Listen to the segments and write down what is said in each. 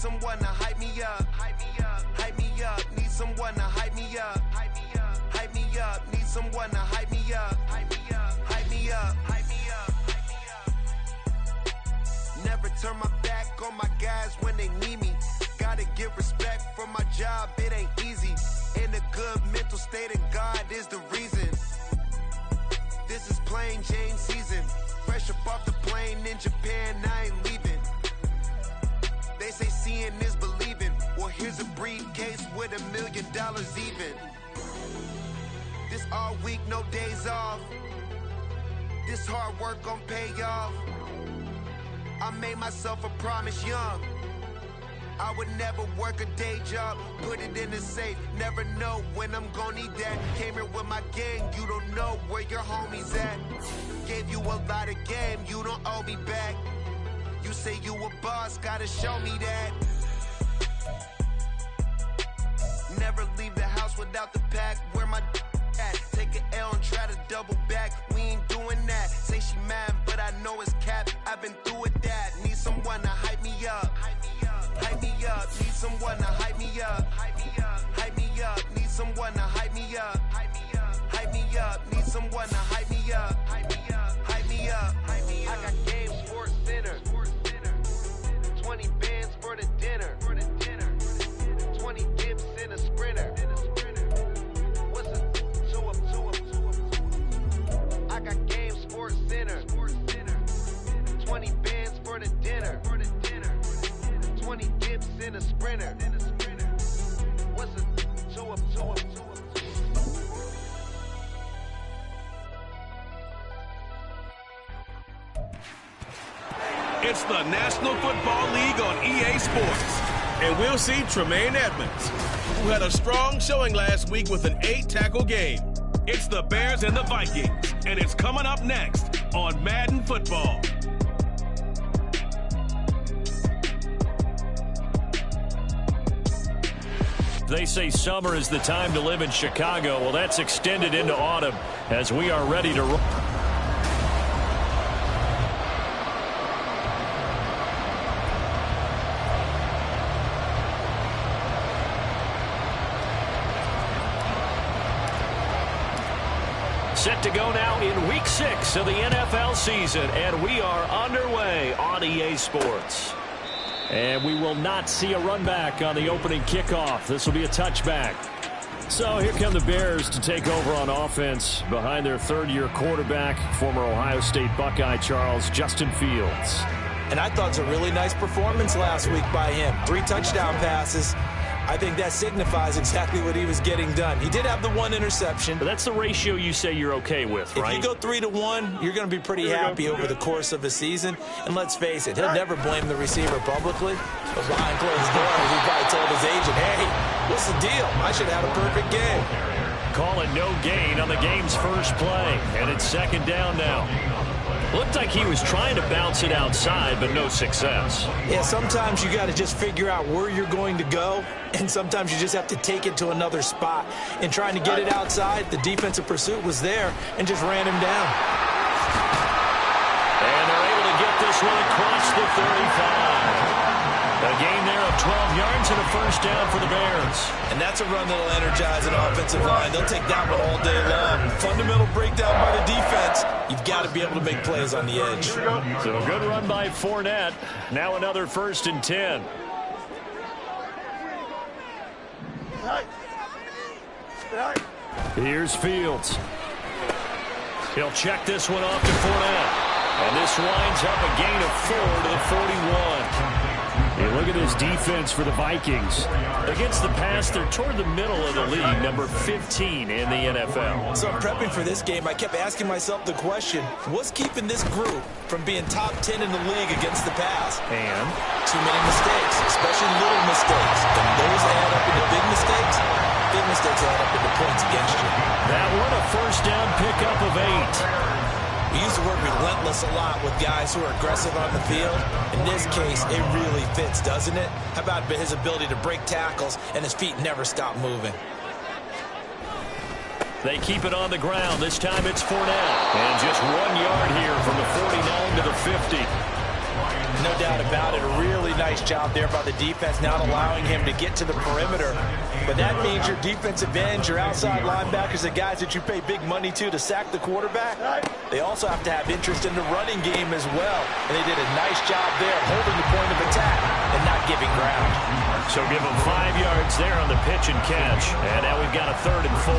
someone to hype me up. Hype me up. Hype me up. Need someone to hype me up. Hype me up. Hype me up. Need someone to hype me up. Hype me up. Hype me up. Hype me up. Hype me up. Never turn my back on my guys when they need me. Gotta give respect for my job, it ain't easy. In a good mental state and God is the reason. This is plain Jane season. Fresh up off the plane in Japan, I ain't leaving. They say seeing is believing. Well, here's a briefcase with $1 million even. This all week, no days off. This hard work gon' pay off. I made myself a promise young. I would never work a day job, put it in the safe, never know when I'm gon' need that. Came here with my gang, you don't know where your homies at. Gave you a lot of game, you don't owe me back. You say you a boss, gotta show me that. Never leave the house without the pack, where my at? Take an L and try to double back, we ain't doing that. Say she mad, but I know it's cap, I've been through with that. Need someone to hype me up. Hype me up, need someone to hype me up. Hype me up, hype me up, need someone to hype me up. Hype me up, hype me up, need someone to hype me up. Hype me up, hype me up, hype me up. I got Game Sports Center. 20 bands for the dinner. 20 dips in a sprinter. What's a 2 up? I got Game Sports Center. 20 bands for the dinner. 20 dips in a sprinter. What's a 2 up? It's the National Football League on EA Sports. And we'll see Tremaine Edmonds, who had a strong showing last week with an 8-tackle game. It's the Bears and the Vikings, and it's coming up next on Madden Football. They say summer is the time to live in Chicago. Well, that's extended into autumn as we are ready to roll. Set to go now in Week 6 of the NFL season, and we are underway on EA Sports. And we will not see a run back on the opening kickoff. This will be a touchback. So here come the Bears to take over on offense behind their third-year quarterback, former Ohio State Buckeye Justin Fields. And I thought it was a really nice performance last week by him. 3 touchdown passes. I think that signifies exactly what he was getting done. He did have the 1 interception. But that's the ratio you say you're okay with, right? If you go 3-to-1, you're going to be pretty happy over the course of a season. And let's face it, he'll never blame the receiver publicly. But behind closed doors, he probably told his agent, hey, what's the deal? I should have had a perfect game. Calling no gain on the game's first play. And it's second down now. Looked like he was trying to bounce it outside, but no success. Yeah, sometimes you got to just figure out where you're going to go, and sometimes you just have to take it to another spot. In trying to get it outside, the defensive pursuit was there and just ran him down. And they're able to get this one across the 35. A gain there of 12 yards and a first down for the Bears. And that's a run that'll energize an offensive line. They'll take that one all day long. Fundamental breakdown by the defense. You've got to be able to make plays on the edge. So a good run by Fournette. Now another 1st and 10. Here's Fields. He'll check this one off to Fournette. And this winds up a gain of 4 to the 41. Hey, look at this defense for the Vikings. Against the pass, they're toward the middle of the league, number 15 in the NFL. So I'm prepping for this game. I kept asking myself the question, what's keeping this group from being top 10 in the league against the pass? And? Too many mistakes, especially little mistakes. And those add up into big mistakes. Big mistakes add up into points against you. That one, a first down pickup of 8. We used to work relentless a lot with guys who are aggressive on the field. In this case, it really fits, doesn't it? How about his ability to break tackles and his feet never stop moving? They keep it on the ground. This time it's Fournette. And just 1 yard here from the 49 to the 50. No doubt about it. A really nice job there by the defense, not allowing him to get to the perimeter. But that means your defensive ends, your outside linebackers, the guys that you pay big money to sack the quarterback, they also have to have interest in the running game as well. And they did a nice job there holding the point of attack and not giving ground. So give them 5 yards there on the pitch and catch. And now we've got a 3rd and 4.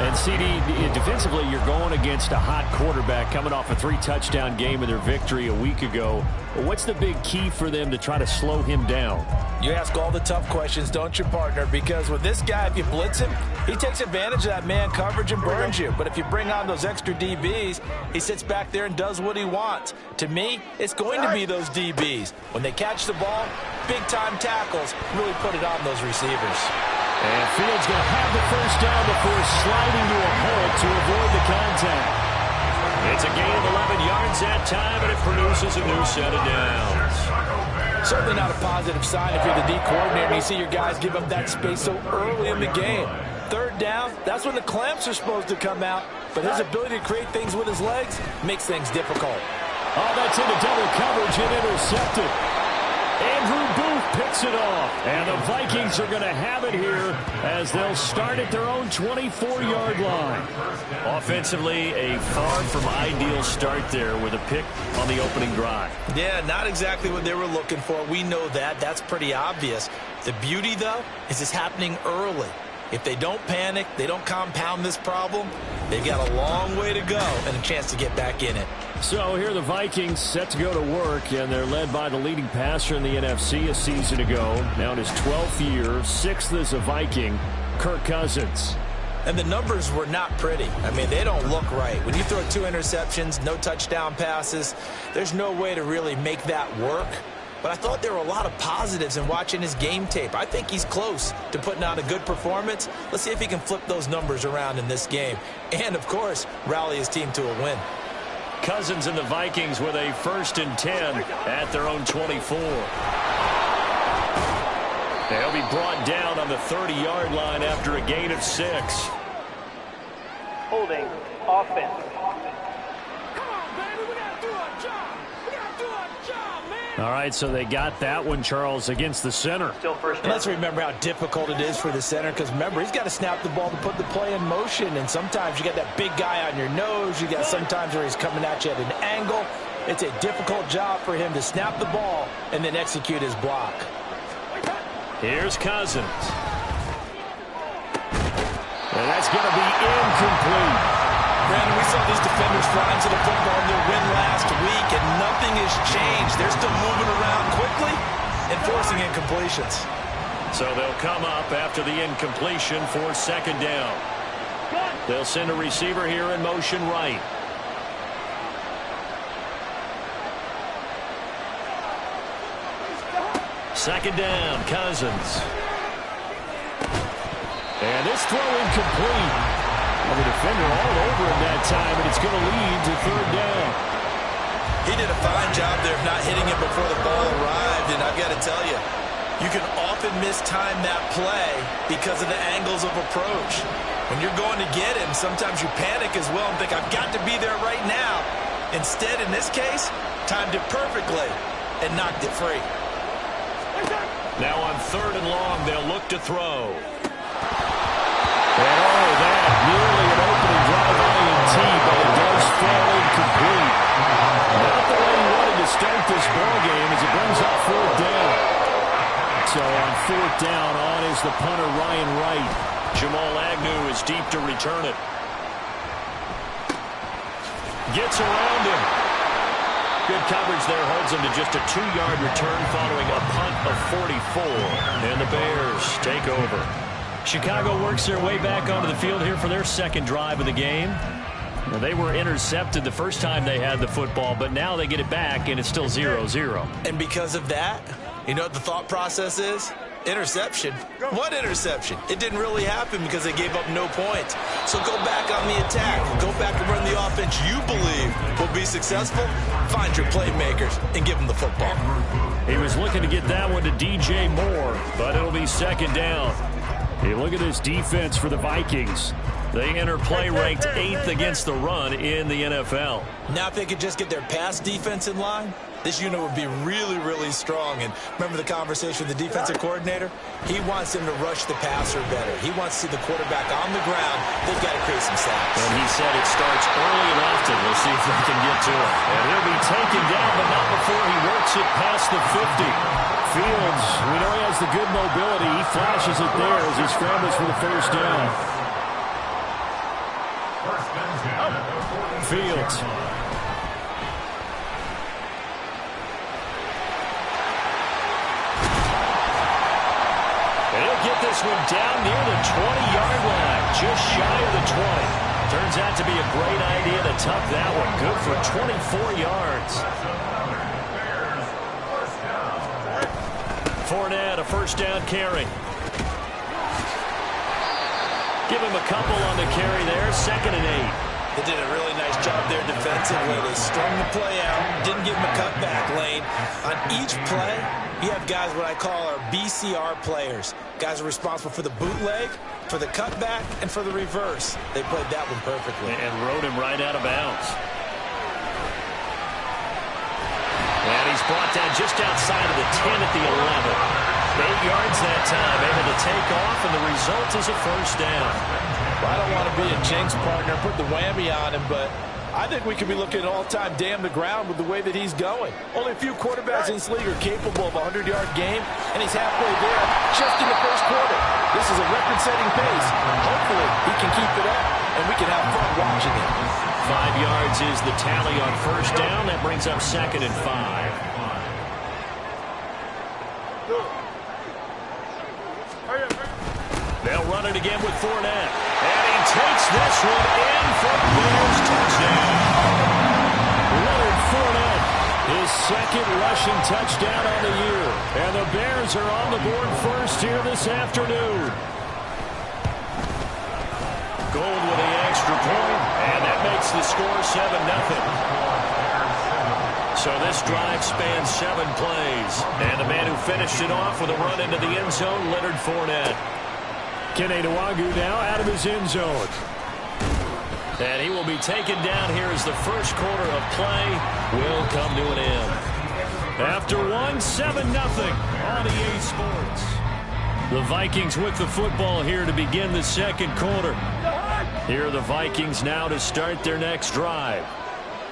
And CD, defensively, you're going against a hot quarterback coming off a 3-touchdown game in their victory a week ago. What's the big key for them to try to slow him down? You ask all the tough questions, don't you, partner? Because with this guy, if you blitz him, he takes advantage of that man coverage and burns you. But if you bring on those extra DBs, he sits back there and does what he wants. To me, it's going to be those DBs. When they catch the ball, big-time tackles really put it on those receivers. And Fields going to have the first down before sliding to a halt to avoid the contact. It's a gain of 11 yards that time, and it produces a new set of downs. Certainly not a positive sign if you're the D coordinator and you see your guys give up that space so early in the game. 3rd down, that's when the clamps are supposed to come out, but his ability to create things with his legs makes things difficult. Oh, that's into double coverage and intercepted. Andrew Booth picks it off. And the Vikings are going to have it here as they'll start at their own 24-yard line. Offensively, a far from ideal start there with a pick on the opening drive. Yeah, not exactly what they were looking for. We know that. That's pretty obvious. The beauty, though, is it's happening early. If they don't panic, they don't compound this problem, they've got a long way to go and a chance to get back in it. So here are the Vikings set to go to work, and they're led by the leading passer in the NFC a season ago. Now in his 12th year, 6th as a Viking, Kirk Cousins. And the numbers were not pretty. I mean, they don't look right. When you throw 2 interceptions, no touchdown passes, there's no way to really make that work. But I thought there were a lot of positives in watching his game tape. I think he's close to putting out a good performance. Let's see if he can flip those numbers around in this game. And, of course, rally his team to a win. Cousins and the Vikings with a 1st and 10 at their own 24. They'll be brought down on the 30-yard line after a gain of 6. Holding offense. All right, so they got that one, Charles, against the center. Still first down. Let's remember how difficult it is for the center, because remember, he's got to snap the ball to put the play in motion, and sometimes you got that big guy on your nose. You got sometimes where he's coming at you at an angle. It's a difficult job for him to snap the ball and then execute his block. Here's Cousins. And that's going to be incomplete. Brandon, we saw these defenders flying to the football in their win last week, and nothing has changed. They're still moving around quickly and forcing incompletions. So they'll come up after the incompletion for 2nd down. They'll send a receiver here in motion right. Second down, Cousins. And this throw incomplete. Well, the defender all over him that time, and it's going to lead to 3rd down. He did a fine job there of not hitting it before the ball arrived, and I've got to tell you, you can often mistime that play because of the angles of approach. When you're going to get him, sometimes you panic as well and think, I've got to be there right now. Instead, in this case, timed it perfectly and knocked it free. Now on 3rd and long, they'll look to throw. And all that, nearly an opening drive INT, but it does fall incomplete. Not the way he wanted to start this ballgame as it brings up 4th down. So on 4th down, on is the punter Ryan Wright. Jamal Agnew is deep to return it. Gets around him. Good coverage there, holds him to just a 2-yard return following a punt of 44. And the Bears take over. Chicago works their way back onto the field here for their 2nd drive of the game. Now, they were intercepted the first time they had the football, but now they get it back, and it's still 0-0. And because of that, you know what the thought process is? Interception. What interception? It didn't really happen because they gave up no points. So go back on the attack. Go back and run the offense you believe will be successful. Find your playmakers and give them the football. He was looking to get that one to DJ Moore, but it'll be 2nd down. Hey, look at this defense for the Vikings. They enter play ranked 8th against the run in the NFL. Now if they could just get their pass defense in line, This unit would be really, really strong. And remember the conversation with the defensive coordinator? He wants him to rush the passer better. He wants to see the quarterback on the ground. They've got to create some sacks. And he said it starts early and often. We'll see if they can get to it. And he'll be taken down, but not before he works it past the 50. Fields, we know he has the good mobility. He flashes it there as he scrambles for the first down. Fields. He'll get this one down near the 20-yard line, just shy of the 20. Turns out to be a great idea to tuck that one. Good for 24 yards. Fournette, a first down carry. Give him a couple on the carry there, 2nd and 8. They did a really nice job there defensively. They strung the play out, didn't give him a cutback lane. On each play, you have guys what I call our BCR players. Guys are responsible for the bootleg, for the cutback, and for the reverse. They played that one perfectly. And rode him right out of bounds. And he's brought down just outside of the 10 at the 11. 8 yards that time, able to take off, and the result is a first down. Well, I don't want to be a jinx partner, put the whammy on him, but I think we could be looking at all-time damn the ground with the way that he's going. Only a few quarterbacks in this league are capable of a 100-yard game, and he's halfway there just in the first quarter. This is a record-setting pace. Hopefully, he can keep it up, and we can have fun watching it. 5 yards is the tally on first down. That brings up 2nd and 5. They'll run it again with Fournette. And he takes this one in for Bears touchdown. Leonard Fournette, his 2nd rushing touchdown on the year. And the Bears are on the board first here this afternoon. Gold with the extra point, and that makes the score 7-0. So this drive spans 7 plays. And the man who finished it off with a run into the end zone, Leonard Fournette. Kene Nwangwu now out of his end zone. And he will be taken down here as the first quarter of play will come to an end. After 7-0 on EA Sports. The Vikings with the football here to begin the second quarter. Here are the Vikings now to start their next drive.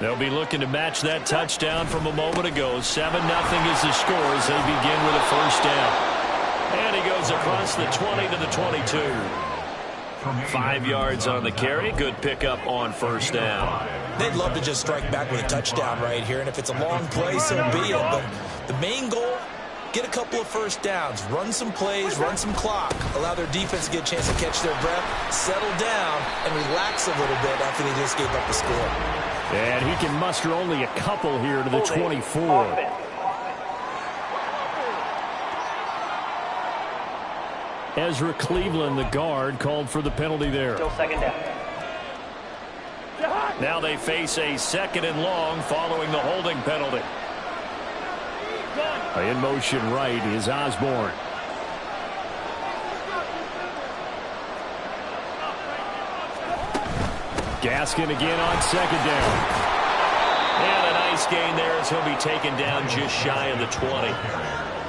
They'll be looking to match that touchdown from a moment ago. 7-0 is the score as they begin with a first down. And he goes across the 20 to the 22. 5 yards on the carry. Good pickup on first down. They'd love to just strike back with a touchdown right here. And if it's a long play, so be it. But the main goal, get a couple of first downs. Run some plays, run some clock. Allow their defense to get a chance to catch their breath, settle down, and relax a little bit after they just gave up the score. And he can muster only a couple here to the 24. Ezra Cleveland, the guard, called for the penalty there. Still 2nd down. Now they face a 2nd and long following the holding penalty. In motion right is Osborne. Gaskin again on 2nd down. And a nice gain there as he'll be taken down just shy of the 20.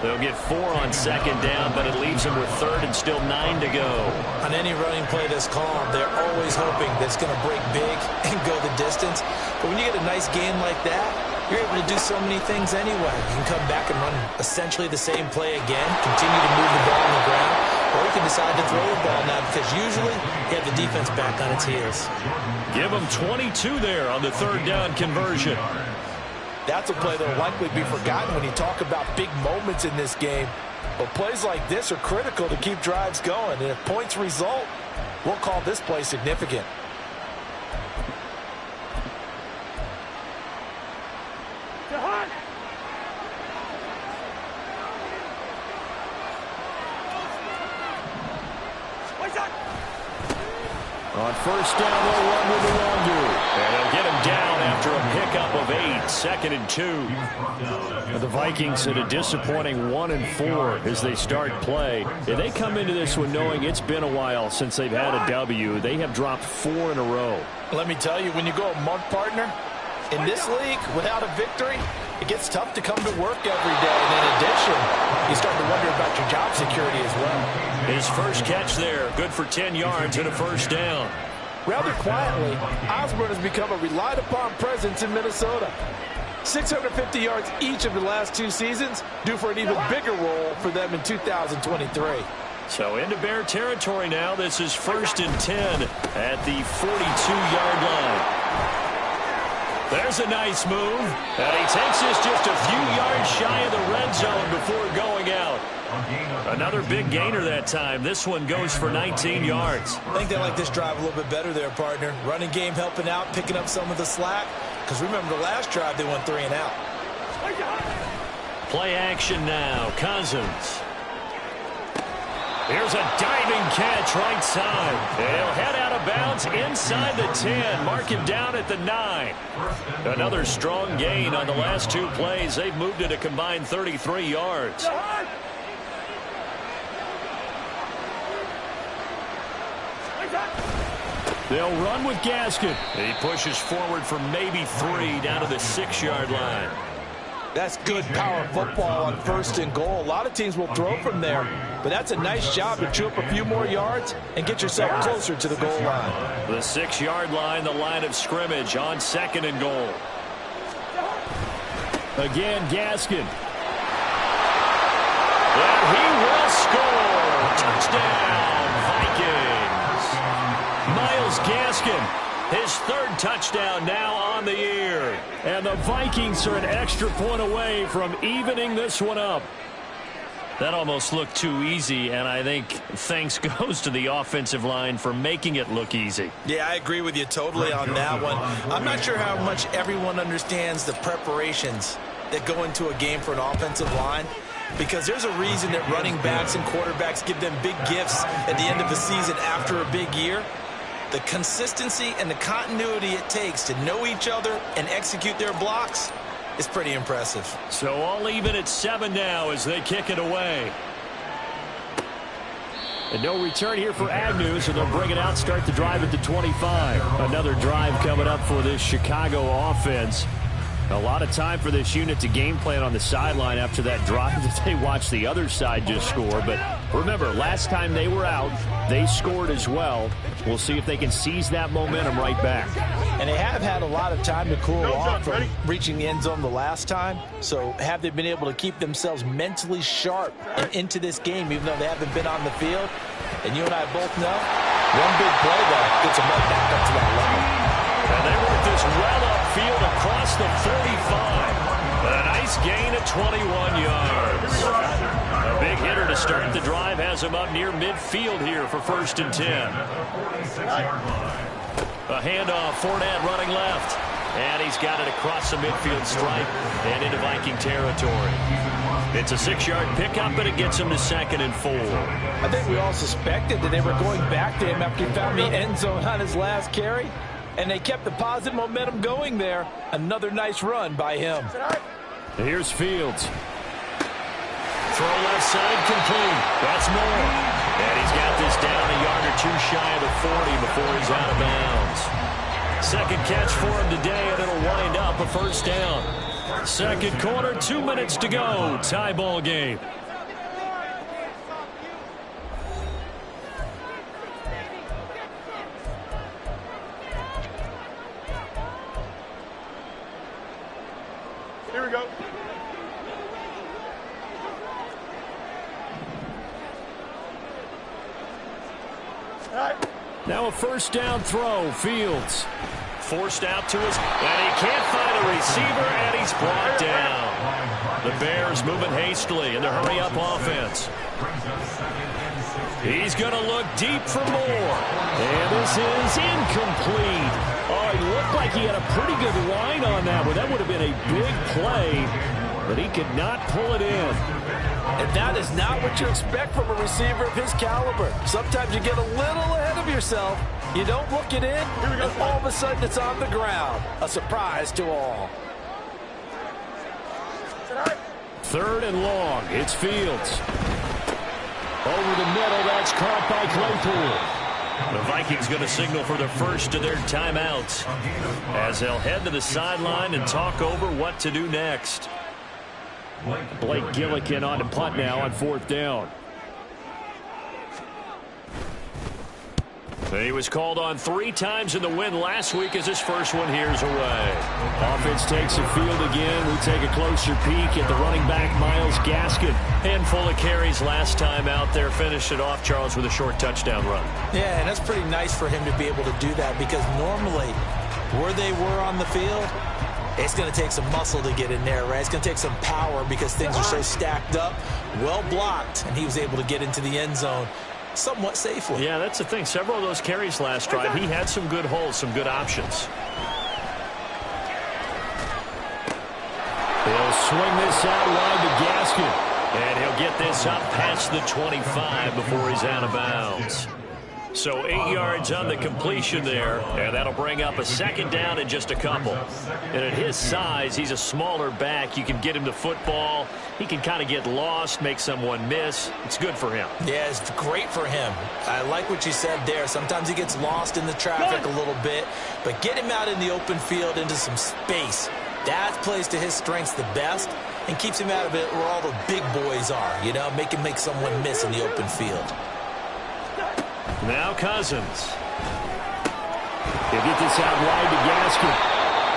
They'll get 4 on 2nd down, but it leaves them with 3rd and still 9 to go. On any running play this calm, they're always hoping that it's going to break big and go the distance. But when you get a nice gain like that, you're able to do so many things anyway. You can come back and run essentially the same play again, continue to move the ball on the ground, or you can decide to throw the ball now because usually you have the defense back on its heels. Give them 22 there on the 3rd down conversion. That's a play that will likely be forgotten when you talk about big moments in this game. But plays like this are critical to keep drives going. And if points result, we'll call this play significant. On first down, they'll run with Nwangwu. And they'll get him down after a pickup of 8, 2nd and 2. The Vikings at a disappointing 1-4 as they start play. If they come into this one knowing it's been a while since they've had a W, they have dropped 4 in a row. Let me tell you, when you go a month, partner, in this league without a victory, it gets tough to come to work every day. And in addition, you start to wonder about your job security as well. His first catch there, good for 10 yards and a first down. Rather quietly, Osborne has become a relied-upon presence in Minnesota. 650 yards each of the last 2 seasons, due for an even bigger role for them in 2023. So into Bear territory now. This is 1st and 10 at the 42-yard line. There's a nice move. And he takes this just a few yards shy of the red zone before going out. Another big gainer that time. This one goes for 19 yards. I think they like this drive a little bit better there, partner. Running game helping out, picking up some of the slack. Because remember, the last drive, they went 3 and out. Play action now. Cousins. Here's a diving catch right side. He'll head out of bounds inside the 10. Mark him down at the 9. Another strong gain on the last 2 plays. They've moved it a combined 33 yards. They'll run with Gaskin. He pushes forward for maybe 3 down to the 6-yard line. That's good power football on 1st and goal. A lot of teams will throw from there, but that's a nice job to chew up a few more yards and get yourself closer to the goal line. The 6-yard line, the line of scrimmage on 2nd and goal. Again, Gaskin. And he will score. Touchdown, Vikings. Myles Gaskin, his 3rd touchdown now on the year. And the Vikings are an extra point away from evening this one up. That almost looked too easy, and I think thanks goes to the offensive line for making it look easy. Yeah, I agree with you totally on that one. I'm not sure how much everyone understands the preparations that go into a game for an offensive line, because there's a reason that running backs and quarterbacks give them big gifts at the end of the season after a big year. The consistency and the continuity it takes to know each other and execute their blocks is pretty impressive. So all even at 7 now as they kick it away. And no return here for Agnew, so they'll bring it out, start the drive at the 25. Another drive coming up for this Chicago offense. A lot of time for this unit to game plan on the sideline after that drive that they watched the other side just score. But remember, last time they were out, they scored as well. We'll see if they can seize that momentum right back. And they have had a lot of time to cool off from reaching the end zone the last time. So have they been able to keep themselves mentally sharp and into this game, even though they haven't been on the field? And you and I both know, one big play that gets them right back up to that level. And they work this well upfield across the 35. A nice gain of 21 yards. A big hitter to start the drive has him up near midfield here for 1st and 10. A handoff, Fournette running left. And he's got it across the midfield stripe and into Viking territory. It's a 6-yard pickup, but it gets him to 2nd and 4. I think we all suspected that they were going back to him after he found the end zone on his last carry. And they kept the positive momentum going there. Another nice run by him. Here's Fields. Throw left side complete. That's Moore. And he's got this down a yard or 2 shy of the 40 before he's out of bounds. 2nd catch for him today, and it'll wind up a 1st down. 2nd quarter, 2 minutes to go. Tie ball game. Here we go. Now a 1st down throw. Fields forced out to his, and he can't find a receiver, and he's brought down. The Bears moving hastily in the hurry-up offense. He's going to look deep for more. And this is incomplete. Oh, he looked like he had a pretty good line on that one. That would have been a big play, but he could not pull it in. And that is not what you expect from a receiver of his caliber. Sometimes you get a little ahead of yourself. You don't look it in, and all of a sudden it's on the ground. A surprise to all. 3rd and long. It's Fields. Over the middle, that's caught by Claypool. The Vikings going to signal for the first of their timeouts as they'll head to the sideline and talk over what to do next. Blake Gillikin on to punt now on 4th down. He was called on 3 times in the win last week as his first one here's away. Offense takes the field again. We take a closer peek at the running back, Myles Gaskin. Handful of carries last time out there. Finished it off, Charles, with a short touchdown run. Yeah, and that's pretty nice for him to be able to do that because normally where they were on the field, it's going to take some muscle to get in there, right? It's going to take some power because things are so stacked up, well blocked, and he was able to get into the end zone somewhat safely. Yeah, that's the thing. Several of those carries last drive, he had some good holes, some good options. He'll swing this out wide to Gaskin. And he'll get this up past the 25 before he's out of bounds. So 8 yards on the completion there, and that'll bring up a 2nd down and just a couple. And at his size, he's a smaller back. You can get him to football. He can kind of get lost, make someone miss. It's good for him. Yeah, it's great for him. I like what you said there. Sometimes he gets lost in the traffic a little bit, but get him out in the open field into some space. That plays to his strengths the best and keeps him out of it where all the big boys are, you know, make him make someone miss in the open field. Now Cousins. He'll get this out wide to Gaskin.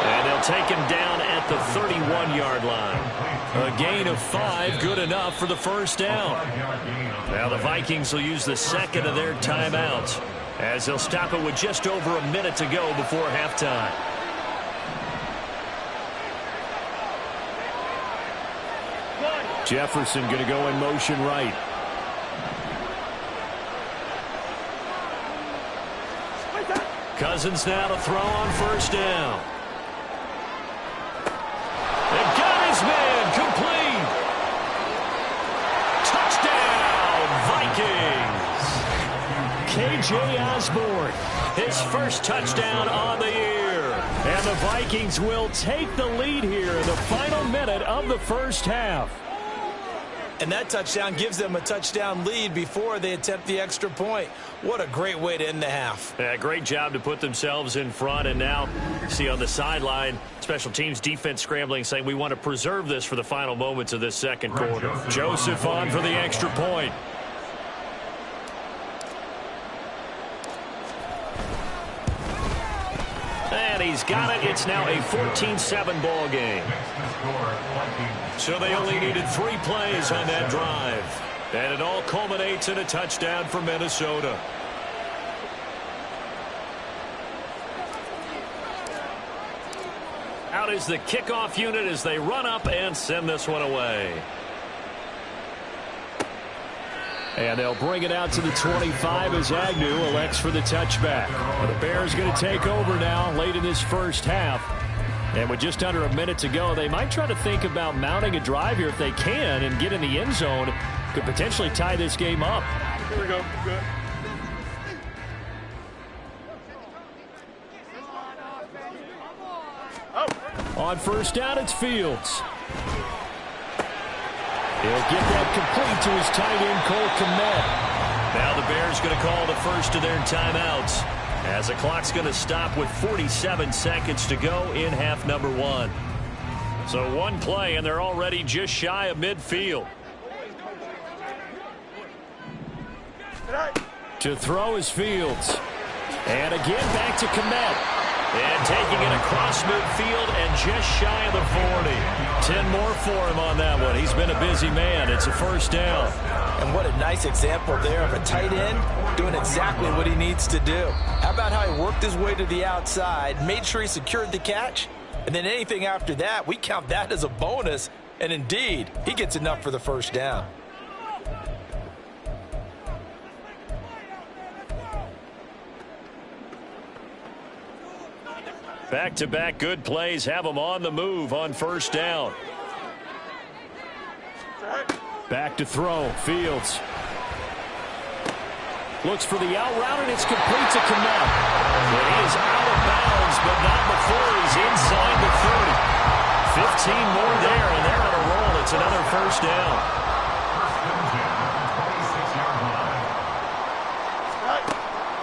And they'll take him down at the 31-yard line. A gain of 5, good enough for the first down. Now the Vikings will use the 2nd of their timeouts as they'll stop it with just over a minute to go before halftime. Jefferson going to go in motion right. Cousins now to throw on 1st down. They've got his man complete. Touchdown, Vikings. KJ Osborne, his first touchdown on the year. And the Vikings will take the lead here in the final minute of the first half. And that touchdown gives them a touchdown lead before they attempt the extra point. What a great way to end the half. Yeah, great job to put themselves in front. And now, see on the sideline, special teams defense scrambling, saying we want to preserve this for the final moments of this 2nd quarter. Joseph on for the extra point. And he's got it. It's now a 14-7 ball game. So they only needed 3 plays on that drive. And it all culminates in a touchdown for Minnesota. Out is the kickoff unit as they run up and send this one away. And they'll bring it out to the 25 as Agnew elects for the touchback. The Bears going to take over now late in this first half. And with just under a minute to go, they might try to think about mounting a drive here if they can and get in the end zone. Could potentially tie this game up. Here we go. Good. On 1st down, it's Fields. He'll get that complete to his tight end, Cole Kmet. Now the Bears going to call the first of their timeouts as the clock's going to stop with 47 seconds to go in half number 1. So 1 play, and they're already just shy of midfield. To throw is Fields. And again back to Kmet. And taking it across midfield and just shy of the 40. 10 more for him on that one. He's been a busy man. It's a first down. And what a nice example there of a tight end doing exactly what he needs to do. How about how he worked his way to the outside, made sure he secured the catch, and then anything after that, we count that as a bonus. And indeed, he gets enough for the first down. Back-to-back good plays have them on the move on 1st down. Back to throw. Fields. Looks for the out route, and it's complete to Kmet. And he is out of bounds, but not before he's inside the 30. 15 more there, and they're on a roll. It's another first down.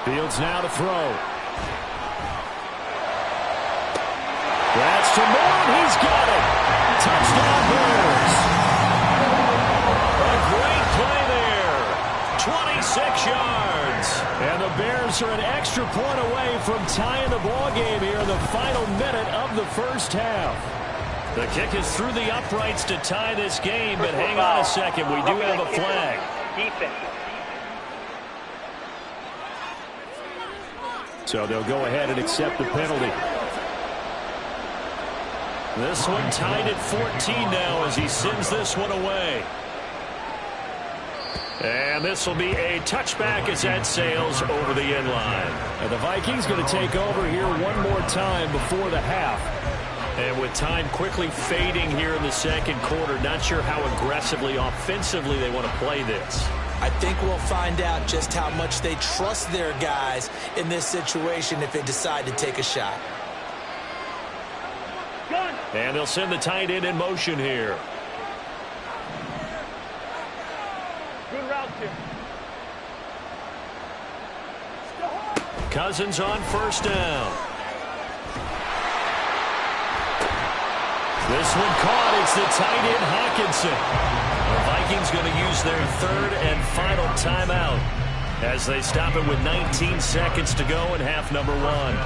Fields now to throw. That's to Moore. He's got it. Touchdown Bears. A great play there. 26 yards. And the Bears are an extra point away from tying the ball game here in the final minute of the first half. The kick is through the uprights to tie this game, but hang on a second. We do have a flag. So they'll go ahead and accept the penalty. This one tied at 14 now as he sends this one away. And this will be a touchback as that sails over the end line. And the Vikings going to take over here one more time before the half. And with time quickly fading here in the second quarter, not sure how aggressively, offensively they want to play this. I think we'll find out just how much they trust their guys in this situation if they decide to take a shot. And they'll send the tight end in motion here. Good route here. Cousins on first down. This one caught. It's the tight end Hawkinson. The Vikings going to use their third and final timeout as they stop it with 19 seconds to go in half number one.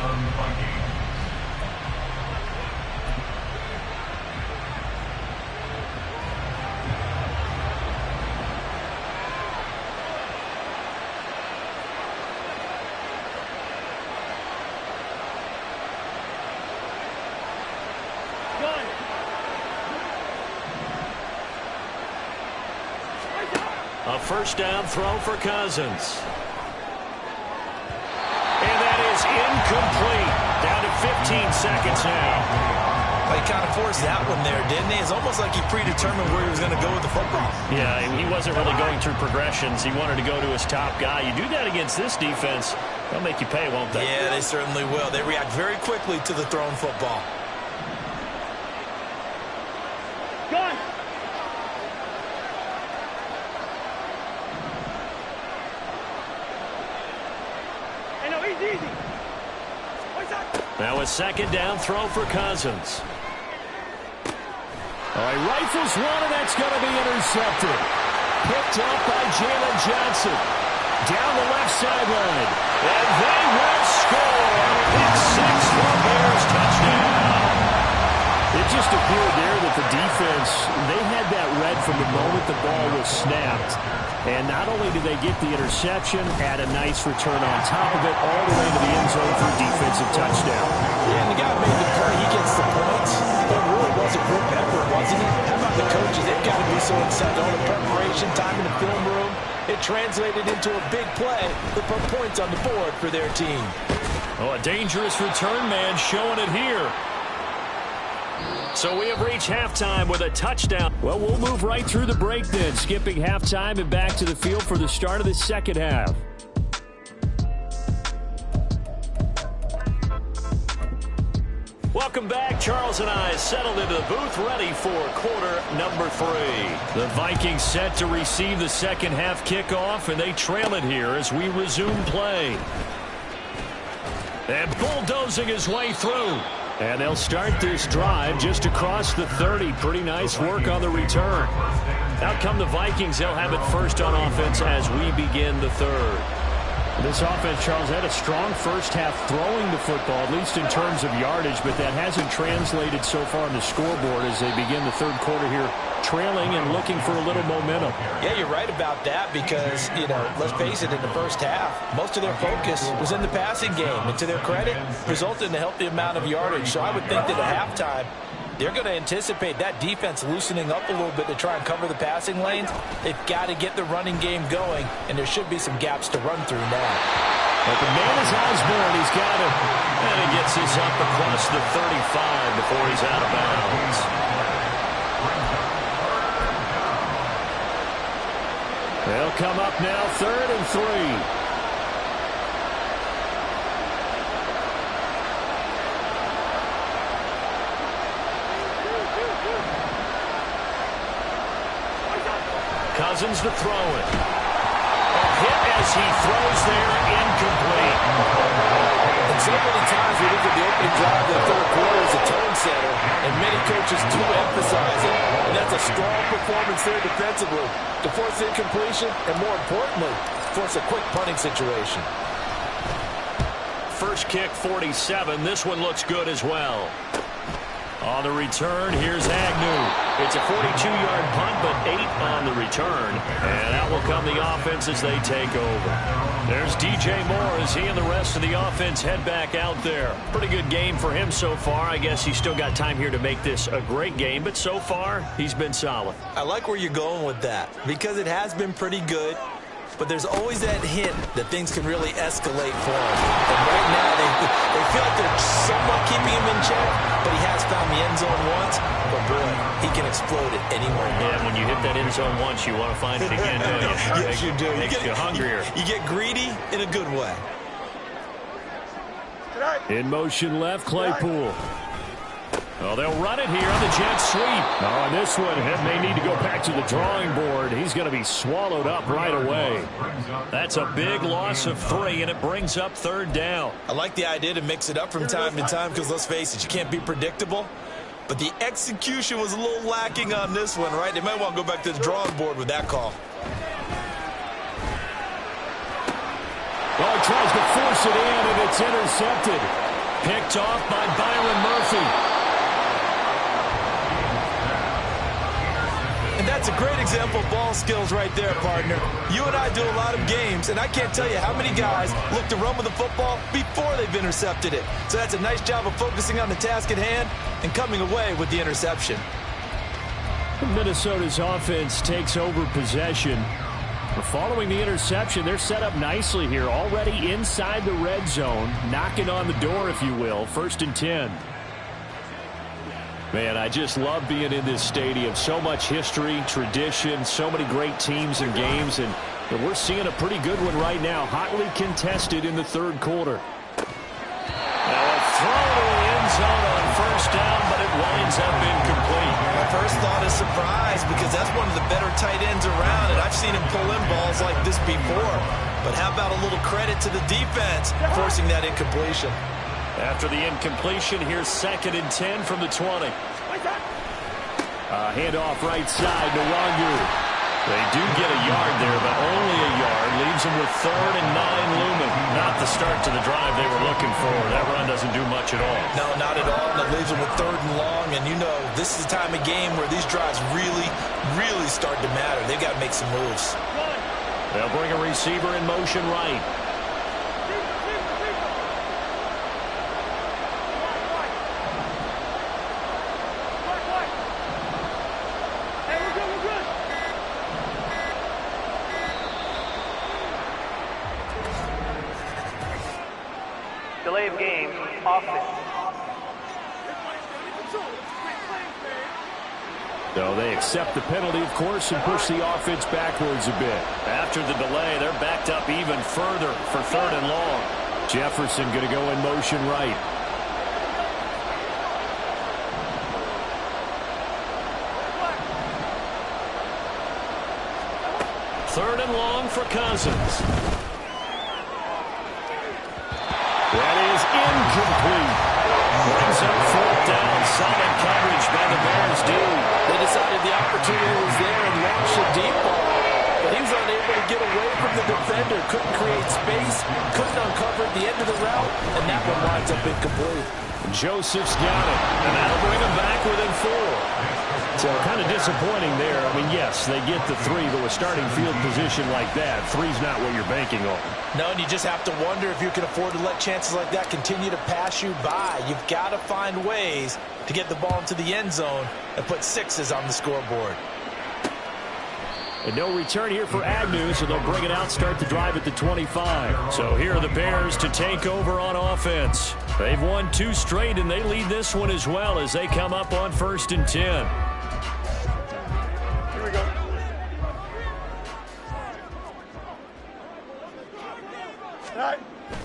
A first down throw for Cousins. And that is incomplete. Down to 15 seconds now. They kind of forced that one there, didn't they? It's almost like he predetermined where he was going to go with the football. Yeah, he wasn't really going through progressions. He wanted to go to his top guy. You do that against this defense, they'll make you pay, won't they? Yeah, they certainly will. They react very quickly to the thrown football. Gun! Easy. Now a second down throw for Cousins. All right, rifles one, and that's going to be intercepted. Picked up by Jalen Johnson. Down the left sideline. And they will score. Pick six for Bears, touchdown. It just appeared there that the defense, they had that read from the moment the ball was snapped. And not only did they get the interception, add a nice return on top of it, all the way to the end zone for a defensive touchdown. Yeah, and the guy made the play. He gets the points. But it really was a group effort, wasn't it? How about the coaches? They've got to be so excited. All the preparation, time in the film room. It translated into a big play that put points on the board for their team. Oh, a dangerous return man showing it here. So we have reached halftime with a touchdown. Well, we'll move right through the break then, skipping halftime and back to the field for the start of the second half. Welcome back. Charles and I settled into the booth, ready for quarter number 3. The Vikings set to receive the second half kickoff, and they trail it here as we resume play. And bulldozing his way through. And they'll start this drive just across the 30. Pretty nice work on the return. Out come the Vikings. They'll have it first on offense as we begin the third. This offense, Charles, had a strong first half throwing the football, at least in terms of yardage, but that hasn't translated so far on the scoreboard as they begin the third quarter here, trailing and looking for a little momentum. Yeah, you're right about that because, let's face it, in the first half, most of their focus was in the passing game. And to their credit, resulted in a healthy amount of yardage. So I would think that at halftime, they're going to anticipate that defense loosening up a little bit to try and cover the passing lanes. They've got to get the running game going, and there should be some gaps to run through now. But the man is Osborne. He's got it. And he gets this up across the 35 before he's out of bounds. They'll come up now, 3rd and 3. Cousins to throw it. A hit as he throws there, incomplete. And so many times we look at the opening drive of the third quarter as a tone setter, and many coaches do emphasize it. And that's a strong performance there defensively to force incompletion and, more importantly, force a quick punting situation. First kick, 47. This one looks good as well. On the return, here's Agnew. It's a 42-yard punt, but 8 on the return. And out will come the offense as they take over. There's DJ Moore as he and the rest of the offense head back out there. Pretty good game for him so far. I guess he's still got time here to make this a great game, but so far, he's been solid. I like where you're going with that because it has been pretty good. But there's always that hint that things can really escalate for him. And right now, they feel like they're somewhat keeping him in check, but he has found the end zone once. But, boy, he can explode at any moment. Yeah, when you hit that end zone once, you want to find it again, don't you? Yes, you do. Makes you hungrier. You get greedy in a good way. In motion left, Claypool. Well, they'll run it here on the jet sweep. Oh, and this one may need to go back to the drawing board. He's going to be swallowed up right away. That's a big loss of 3, and it brings up third down. I like the idea to mix it up from time to time because, let's face it, you can't be predictable. But the execution was a little lacking on this one, right? They might want to go back to the drawing board with that call. Well, he tries to force it in, and it's intercepted. Picked off by Byron Murphy. And that's a great example of ball skills right there, partner. You and I do a lot of games, and I can't tell you how many guys look to run with the football before they've intercepted it. So that's a nice job of focusing on the task at hand and coming away with the interception. Minnesota's offense takes over possession. Following the interception, they're set up nicely here, already inside the red zone, knocking on the door, if you will. 1st and 10. Man, I just love being in this stadium. So much history, tradition, so many great teams and games, and we're seeing a pretty good one right now, hotly contested in the third quarter. Now a throw to the end zone on 1st down, but it winds up incomplete. My first thought is surprise because that's one of the better tight ends around, and I've seen him pull in balls like this before. But how about a little credit to the defense forcing that incompletion? After the incompletion, here's 2nd and 10 from the 20. Handoff right side to Wangu. They do get a yard there, but only a yard. Leaves them with 3rd and 9 looming. Not the start to the drive they were looking for. That run doesn't do much at all. No, not at all. And it leaves them with 3rd and long. And you know, this is the time of game where these drives really, really start to matter. They've got to make some moves. They'll bring a receiver in motion right. Delay of game, offense. So they accept the penalty, of course, and push the offense backwards a bit. After the delay, they're backed up even further for 3rd and long. Jefferson going to go in motion right. Third and long for Cousins. That is incomplete. Brings up 4th down. Solid coverage by the Bears do. They decided the opportunity was there and launched a deep ball. But he was unable to get away from the defender. Couldn't create space. Couldn't uncover at the end of the route. And that one winds up incomplete. Joseph's got it. And that'll bring him back within 4. So kind of disappointing there. I mean, yes, they get the 3, but with starting field position like that, 3's not what you're banking on. No, and you just have to wonder if you can afford to let chances like that continue to pass you by. You've got to find ways to get the ball into the end zone and put 6s on the scoreboard. And no return here for Agnew, so they'll bring it out, start the drive at the 25. So here are the Bears to take over on offense. They've won 2 straight, and they lead this one as well as they come up on 1st and 10. Here we go.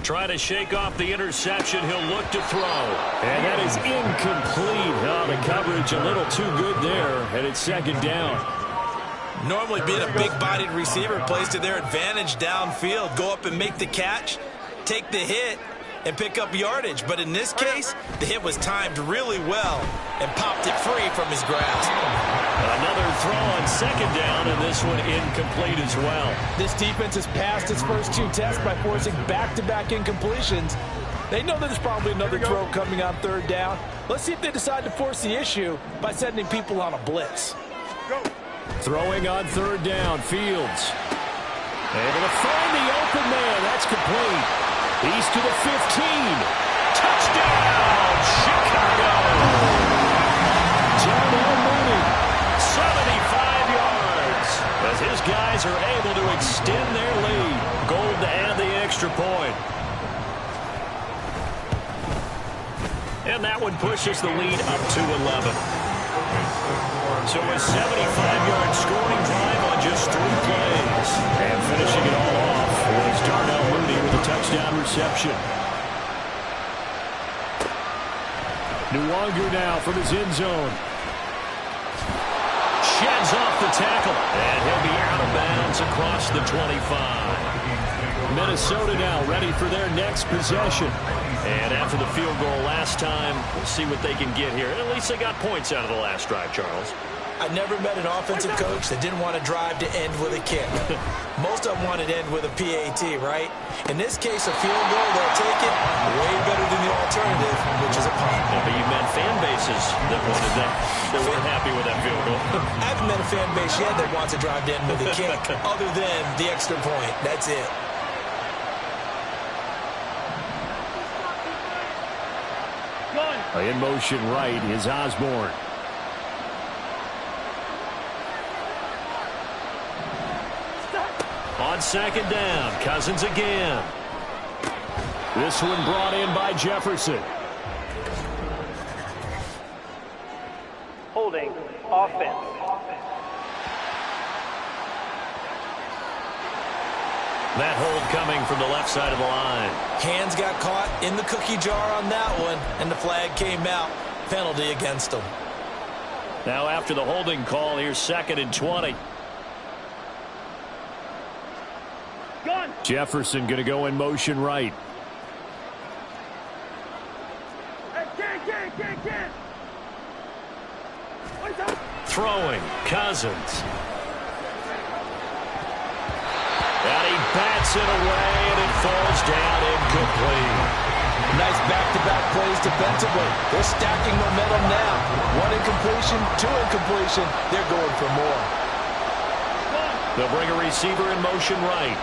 Try to shake off the interception. He'll look to throw. And that is incomplete. Oh, the coverage a little too good there, and it's 2nd down. Normally being a big-bodied receiver plays to their advantage downfield. Go up and make the catch. take the hit and pick up yardage. But in this case, the hit was timed really well and popped it free from his grasp. Another throw on second down, and this one incomplete as well. This defense has passed its first 2 tests by forcing back-to-back incompletions. They know that there's probably another throw coming on third down. Let's see if they decide to force the issue by sending people on a blitz. Throwing on third down, Fields. Able to find the open man. That's complete. He's to the 15. Touchdown, Chicago! Darnell Mooney, 75 yards. As his guys are able to extend their lead. Gold to add the extra point. And that would push us the lead up to 11. So a 75-yard scoring drive on just 3 plays. And finishing it all off was Darnell Mooney with a touchdown reception. Nwangu now from his end zone. Sheds off the tackle. And he'll be out of bounds across the 25. Minnesota now ready for their next possession. And after the field goal last time, we'll see what they can get here. At least they got points out of the last drive, Charles. I never met an offensive coach that didn't want to drive to end with a kick. Most of them want to end with a PAT, right? In this case, a field goal, they'll take it way better than the alternative, which is a punt. Yeah, but you've met fan bases that wanted that weren't happy with that field goal. I haven't met a fan base yet that wants to drive to end with a kick, other than the extra point. That's it. In motion right is Osborne. On second down, Cousins again. This one brought in by Jefferson. Holding offense. That hold coming from the left side of the line. Hands got caught in the cookie jar on that one, and the flag came out. Penalty against them. Now after the holding call, here's 2nd and 20. Gun. Jefferson going to go in motion right. Throwing, Cousins. And he bats it away, and it falls down incomplete. Nice back-to-back plays defensively. They're stacking momentum now. 1 incompletion, 2 incompletion. They're going for more. They'll bring a receiver in motion right.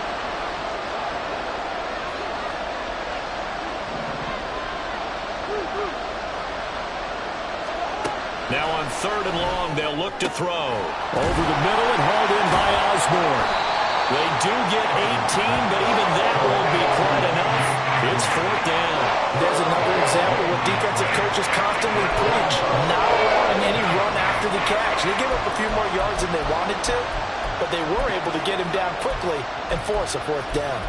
Now on 3rd and long, they'll look to throw. Over the middle and hauled in by Osborne. They do get 18, but even that won't be quite enough. It's 4th down. There's another example what defensive coaches constantly preach. Not allowing any run after the catch. They gave up a few more yards than they wanted to, but they were able to get him down quickly and force a 4th down.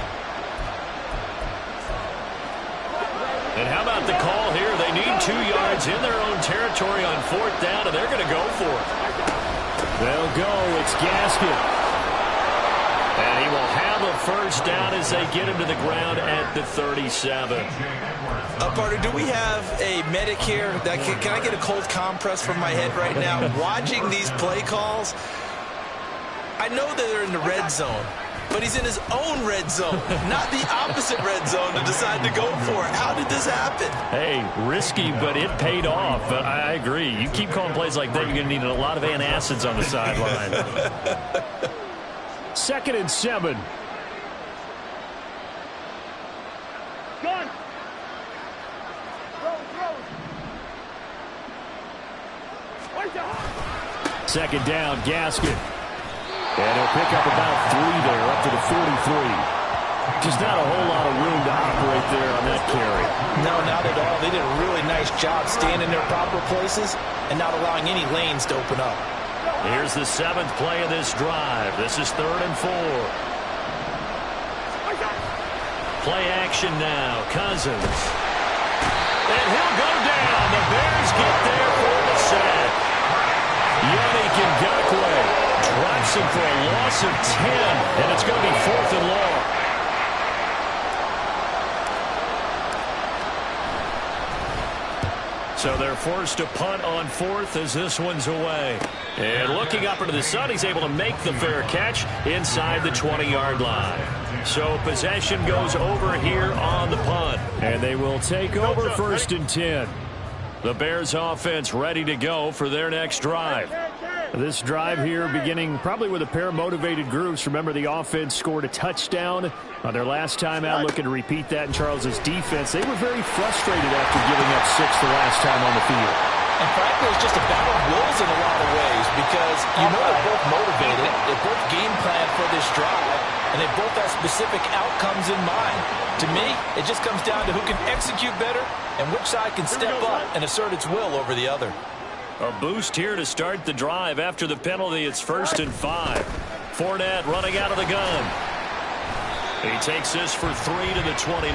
And how about the call here? They need 2 yards in their own territory on 4th down, and they're going to go for it. They'll go. It's Gaskin. And he will have a 1st down as they get him to the ground at the 37. Barter, do we have a medic here? Can I get a cold compress from my head right now? Watching these play calls, I know that they're in the red zone, but he's in his own red zone, not the opposite red zone to decide to go for it. How did this happen? Hey, risky, but it paid off. But I agree. You keep calling plays like that, you're going to need a lot of antacids on the sideline. 2nd and 7. Gun. Second down, Gaskin. And he'll pick up about 3 there, up to the 43. Just not a whole lot of room to operate there on that carry. No, not at all. They did a really nice job staying in their proper places and not allowing any lanes to open up. Here's the 7th play of this drive. This is 3rd and 4. Play action now. Cousins. And he'll go down. The Bears get there for the sack. Yannick Ngakoue drops him for a loss of 10. And it's going to be 4th and long. So they're forced to punt on 4th as this one's away. And looking up into the sun, he's able to make the fair catch inside the 20-yard line. So possession goes over here on the punt. And they will take over 1st and 10. The Bears offense ready to go for their next drive. This drive here beginning probably with a pair of motivated groups. Remember, the offense scored a touchdown on their last time out, looking to repeat that in Charles's defense. They were very frustrated after giving up 6 the last time on the field. And frankly, it's just a battle of wills in a lot of ways because they're both motivated, they both game plan for this drive, and they both have specific outcomes in mind. To me, it just comes down to who can execute better and which side can step up and assert its will over the other. A boost here to start the drive. After the penalty, it's 1st and 5. Fournette running out of the gun. He takes this for 3 to the 29.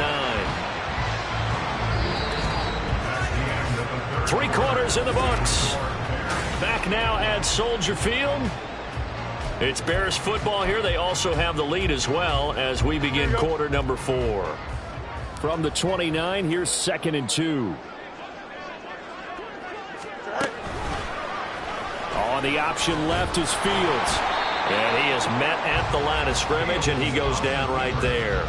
3 quarters in the books. Back now at Soldier Field. It's Bears football here. They also have the lead as well as we begin quarter number 4. From the 29, here's 2nd and 2. On the option left is Fields. And he is met at the line of scrimmage, and he goes down right there.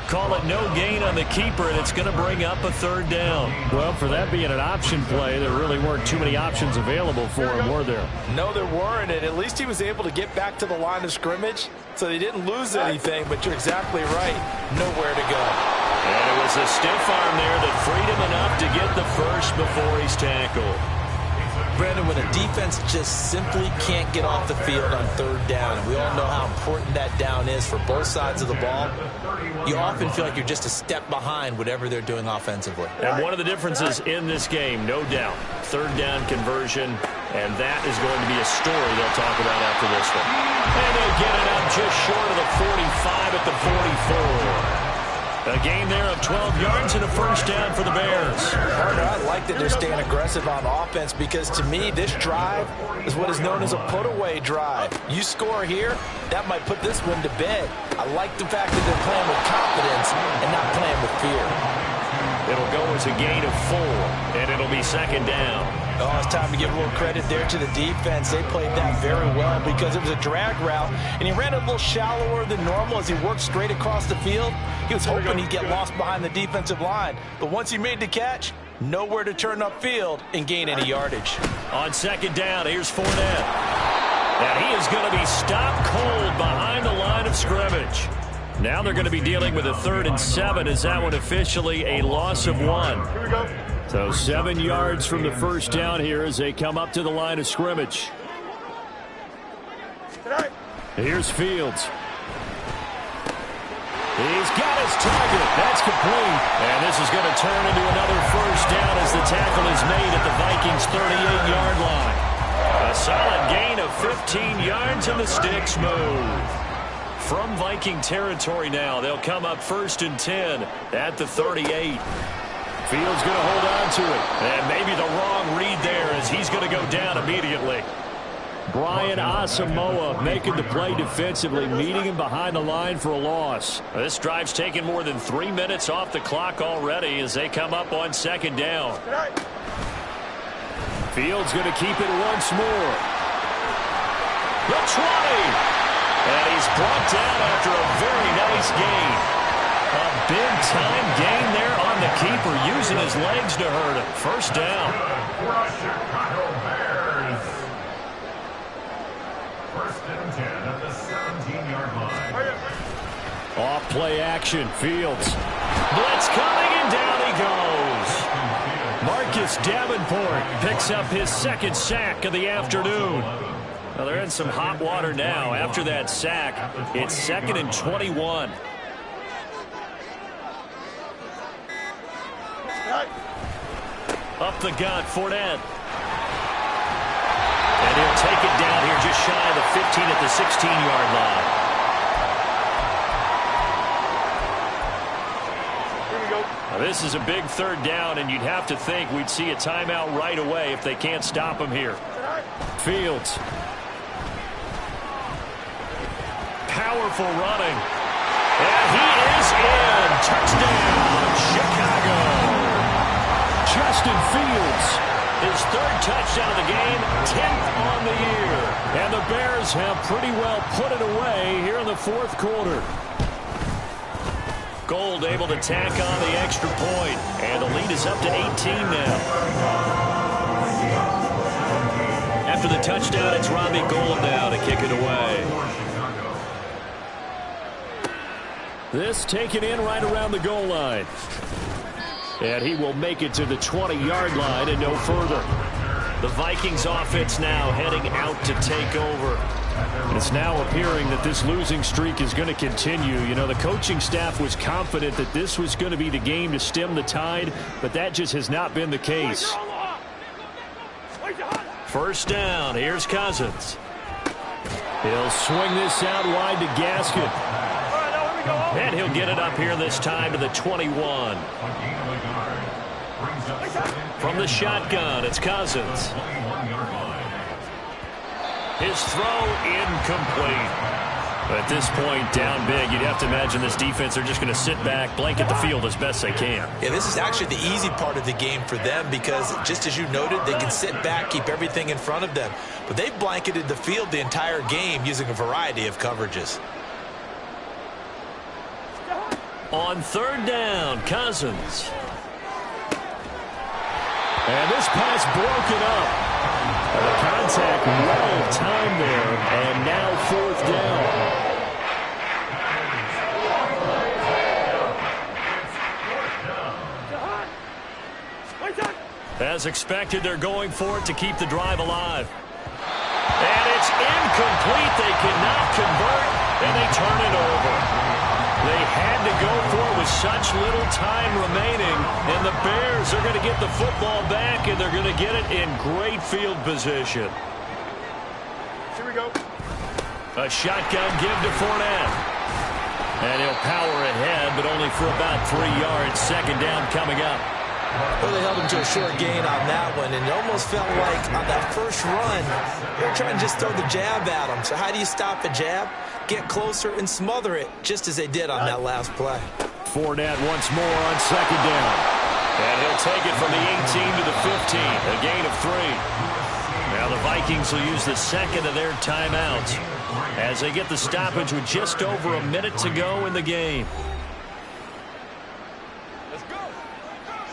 Call it no gain on the keeper, and it's going to bring up a 3rd down. Well, for that being an option play, there really weren't too many options available for him, were there? No, there weren't, and at least he was able to get back to the line of scrimmage, so they didn't lose anything, but you're exactly right. Nowhere to go. And it was a stiff arm there that freed him enough to get the first before he's tackled. Brandon, when a defense just simply can't get off the field on 3rd down, and we all know how important that down is for both sides of the ball, you often feel like you're just a step behind whatever they're doing offensively. And one of the differences in this game, no doubt, 3rd down conversion, and that is going to be a story they'll talk about after this one. And they'll get it up just short of the 45 at the 44. A gain there of 12 yards and a 1st down for the Bears. Partner, I like that they're staying aggressive on offense because, to me, this drive is what is known as a put-away drive. You score here, that might put this one to bed. I like the fact that they're playing with confidence and not playing with fear. It'll go as a gain of 4, and it'll be 2nd down. Oh, it's time to give a little credit there to the defense. They played that very well because it was a drag route, and he ran a little shallower than normal as he worked straight across the field. He was hoping he'd get lost behind the defensive line, but once he made the catch, nowhere to turn upfield and gain any yardage. On 2nd down, here's Fournette. And he is going to be stopped cold behind the line of scrimmage. Now they're going to be dealing with a 3rd and 7. Is that one officially a loss of 1? Here we go. So 7 yards from the 1st down here as they come up to the line of scrimmage. Here's Fields. He's got his target. That's complete. And this is going to turn into another 1st down as the tackle is made at the Vikings' 38-yard line. A solid gain of 15 yards and the sticks move. From Viking territory now, they'll come up 1st and 10 at the 38. Fields going to hold on to it. And maybe the wrong read there as he's going to go down immediately. Brian Asamoah making the play defensively, meeting him behind the line for a loss. This drive's taken more than 3 minutes off the clock already as they come up on 2nd down. Fields going to keep it once more. The 20. And he's brought down after a very nice gain. A big-time gain there on the keeper, using his legs to hurt him. 1st down. Chicago Bears. 1st and 10 at the 17-yard line. Off play action, Fields. Blitz coming, and down he goes. Marcus Davenport picks up his 2nd sack of the afternoon. Well, they're in some hot water now. After that sack, it's 2nd and 21. Up the gut, Fournette. And he'll take it down here just shy of the 15 at the 16-yard line. Here we go. Now, this is a big 3rd down, and you'd have to think we'd see a timeout right away if they can't stop him here. Fields. Powerful running. And he is in. Touchdown, Chicago. Justin Fields. His third touchdown of the game, 10th on the year. And the Bears have pretty well put it away here in the fourth quarter. Gould able to tack on the extra point. And the lead is up to 18 now. After the touchdown, it's Robbie Gould now to kick it away. This taken in right around the goal line. And he will make it to the 20-yard line and no further. The Vikings offense now heading out to take over. It's now appearing that this losing streak is going to continue. You know, the coaching staff was confident that this was going to be the game to stem the tide, but that just has not been the case. First down, here's Cousins. He'll swing this out wide to Gaskin. And he'll get it up here this time to the 21. From the shotgun, it's Cousins. His throw incomplete. But at this point, down big, you'd have to imagine this defense are just going to sit back, blanket the field as best they can. Yeah, this is actually the easy part of the game for them because, just as you noted, they can sit back, keep everything in front of them. But they've blanketed the field the entire game using a variety of coverages. On third down, Cousins. And this pass broken up. The contact well timed there, and now fourth down. As expected, they're going for it to keep the drive alive. And it's incomplete. They cannot convert, and they turn it over. They had to go for it with such little time remaining, and the Bears are going to get the football back, and they're going to get it in great field position. Here we go. A shotgun give to Fournette. And he'll power ahead, but only for about 3 yards. Second down coming up. Well, they held him to a short gain on that one, and it almost felt like on that first run, they were trying to just throw the jab at him. So how do you stop a jab? Get closer and smother it, just as they did on that last play. Fournette once more on second down. And he'll take it from the 18 to the 15, a gain of 3. Now the Vikings will use the second of their timeouts as they get the stoppage with just over a minute to go in the game.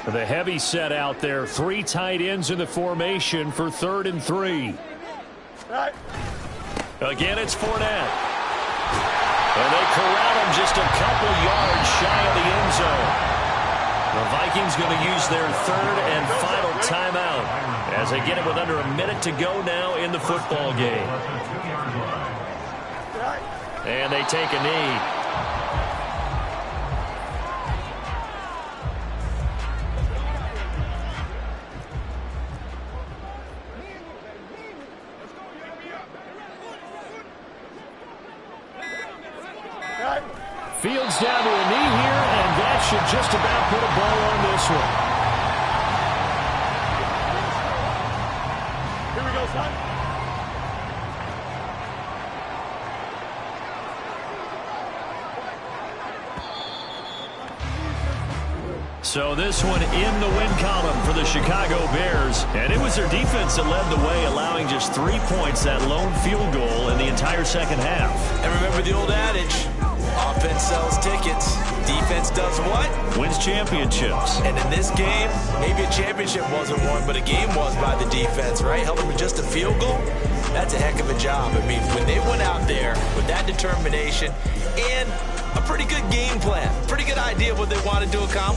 The heavy set out there. 3 tight ends in the formation for 3rd and 3. Again, it's Fournette. And they corral him just a couple yards shy of the end zone. The Vikings going to use their 3rd and final timeout as they get it with under a minute to go now in the football game. And they take a knee. Fields down to a knee here, and that should just about put a bow on this one. Here we go, son. So this one in the win column for the Chicago Bears. And it was their defense that led the way, allowing just 3 points, that lone field goal in the entire second half. And remember the old adage, offense sells tickets, defense does what? Wins championships. And in this game, maybe a championship wasn't won, but a game was by the defense, right? Held them with just a field goal. That's a heck of a job. I mean, when they went out there with that determination and a pretty good game plan, pretty good idea of what they wanted to accomplish.